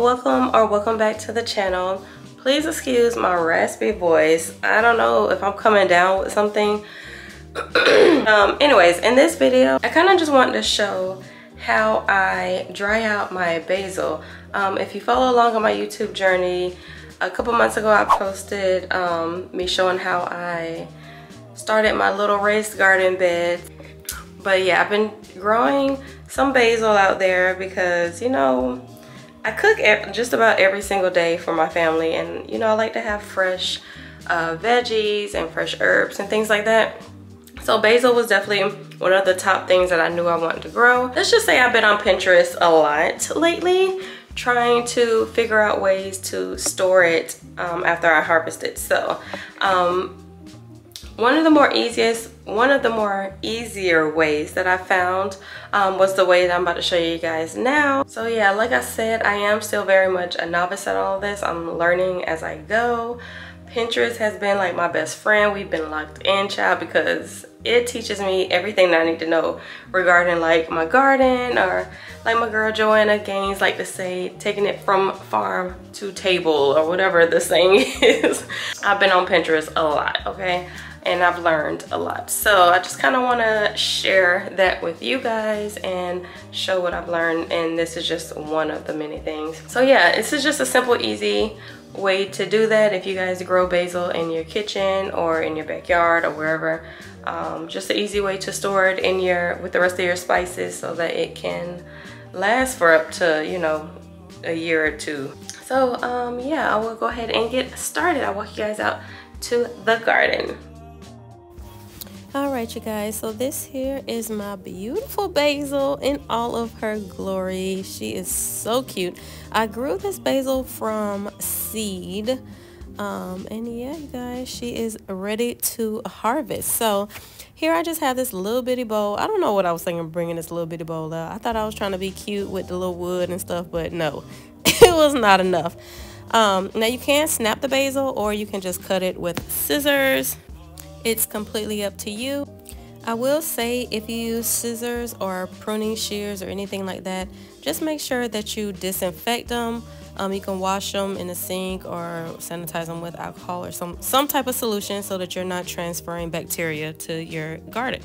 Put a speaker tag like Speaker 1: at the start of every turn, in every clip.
Speaker 1: welcome back to the channel. Please excuse my raspy voice. I don't know if I'm coming down with something. Anyways, in this video I kind of just wanted to show how I dry out my basil. If you follow along on my YouTube journey, a couple months ago I posted me showing how I started my little raised garden bed. But yeah, I've been growing some basil out there because, you know, I cook just about every single day for my family, and you know, I like to have fresh veggies and fresh herbs and things like that. So basil was definitely one of the top things that I knew I wanted to grow. Let's just say I've been on Pinterest a lot lately, trying to figure out ways to store it after I harvest it. So one of the more easier ways that I found was the way that I'm about to show you guys now. So yeah, like I said, I am still very much a novice at all this. I'm learning as I go. Pinterest has been like my best friend. We've been locked in, child, because it teaches me everything that I need to know regarding like my garden, or like my girl Joanna Gaines like to say, taking it from farm to table, or whatever the saying is. I've been on Pinterest a lot, okay? And I've learned a lot. So I just kind of want to share that with you guys and show what I've learned, and this is just one of the many things. So yeah, this is just a simple, easy way to do that if you guys grow basil in your kitchen or in your backyard or wherever. Just an easy way to store it in with the rest of your spices so that it can last for up to, you know, a year or two. So yeah, I will go ahead and get started. I'll walk you guys out to the garden. Alright you guys, so this here is my beautiful basil in all of her glory. She is so cute. I grew this basil from seed, and yeah you guys, she is ready to harvest. So here I just have this little bitty bowl. I don't know what I was thinking of bringing this little bitty bowl out. I thought I was trying to be cute with the little wood and stuff, but no, it was not enough. Now you can snap the basil, or you can just cut it with scissors. It's completely up to you. I will say, if you use scissors or pruning shears or anything like that, just make sure that you disinfect them. You can wash them in the sink or sanitize them with alcohol or some type of solution so that you're not transferring bacteria to your garden.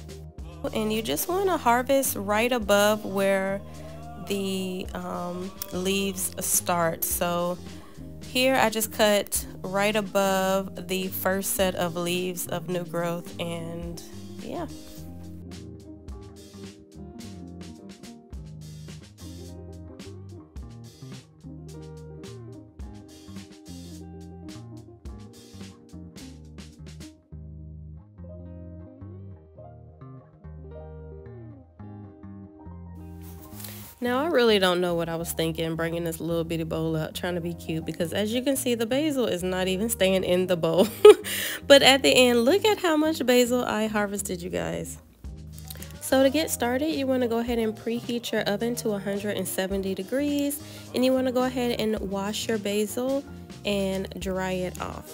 Speaker 1: And you just want to harvest right above where the leaves start. So here I just cut right above the first set of leaves of new growth, and yeah. Now I really don't know what I was thinking bringing this little bitty bowl out trying to be cute, because as you can see, the basil is not even staying in the bowl. But at the end, look at how much basil I harvested, you guys. So to get started, you want to go ahead and preheat your oven to 170 degrees, and you want to go ahead and wash your basil and dry it off.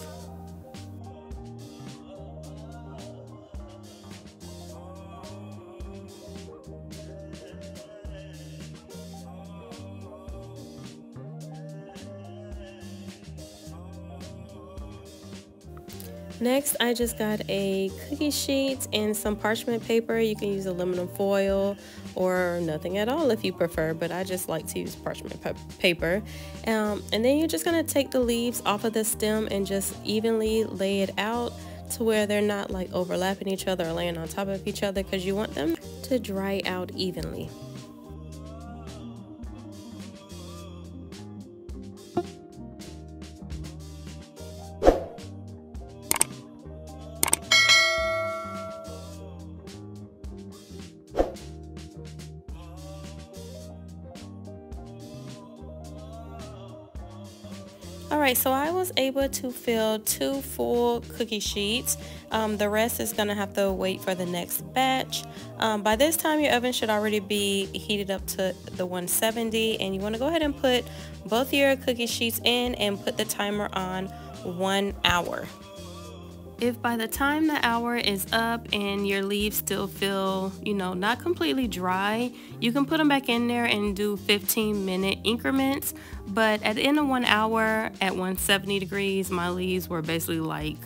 Speaker 1: Next, I just got a cookie sheet and some parchment paper. You can use aluminum foil or nothing at all if you prefer, but I just like to use parchment paper. And then you're just gonna take the leaves off of the stem and just evenly lay it out to where they're not like overlapping each other or laying on top of each other, because you want them to dry out evenly. Alright, so I was able to fill 2 full cookie sheets. The rest is going to have to wait for the next batch. By this time, your oven should already be heated up to the 170, and you want to go ahead and put both your cookie sheets in and put the timer on 1 hour. If by the time the hour is up and your leaves still feel, not completely dry, you can put them back in there and do 15-minute increments. But at the end of 1 hour at 170 degrees, my leaves were basically like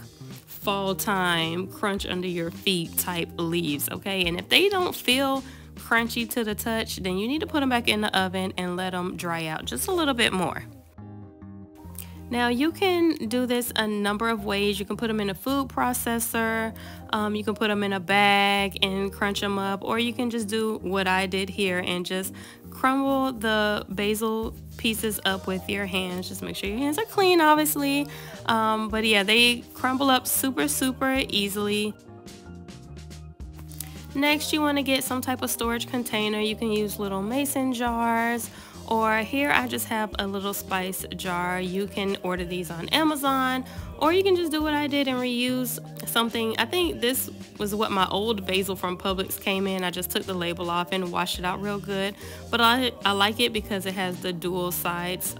Speaker 1: fall time, crunch under your feet type leaves, okay? And if they don't feel crunchy to the touch, then you need to put them back in the oven and let them dry out just a little bit more. Now you can do this a number of ways. You can put them in a food processor, you can put them in a bag and crunch them up, or you can just do what I did here and just crumble the basil pieces up with your hands. Just make sure your hands are clean, obviously. But yeah, they crumble up super easily. Next, you want to get some type of storage container. You can use little mason jars, or here I just have a little spice jar. You can order these on Amazon, or you can just do what I did and reuse something. I think this was what my old basil from Publix came in. I just took the label off and washed it out real good, but I like it because it has the dual sides.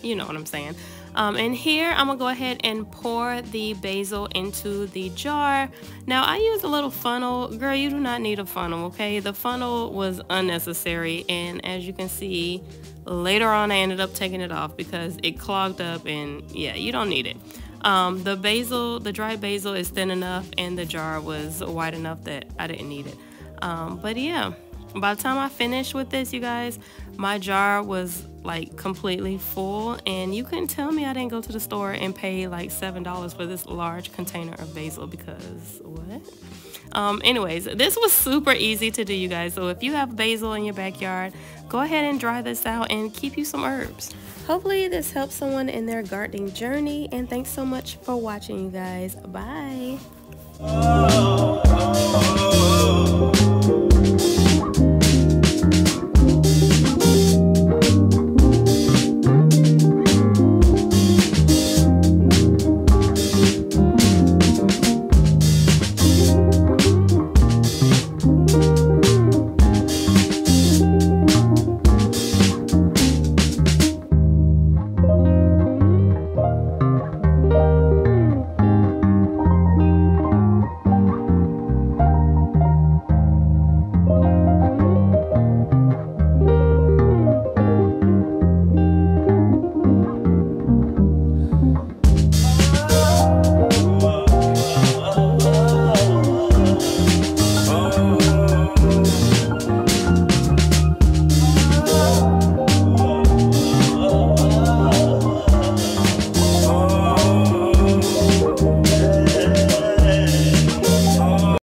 Speaker 1: You know what I'm saying. And here I'm gonna go ahead and pour the basil into the jar. Now I use a little funnel. Girl, you do not need a funnel, okay? The funnel was unnecessary, and as you can see, later on I ended up taking it off because it clogged up, and yeah, you don't need it. The dried basil is thin enough, and the jar was wide enough that I didn't need it. But yeah, by the time I finished with this, you guys, my jar was like completely full, and you couldn't tell me I didn't go to the store and pay like $7 for this large container of basil, because what? Anyways, this was super easy to do, you guys. So if you have basil in your backyard, go ahead and dry this out and keep you some herbs. Hopefully this helps someone in their gardening journey, and thanks so much for watching, you guys. Bye.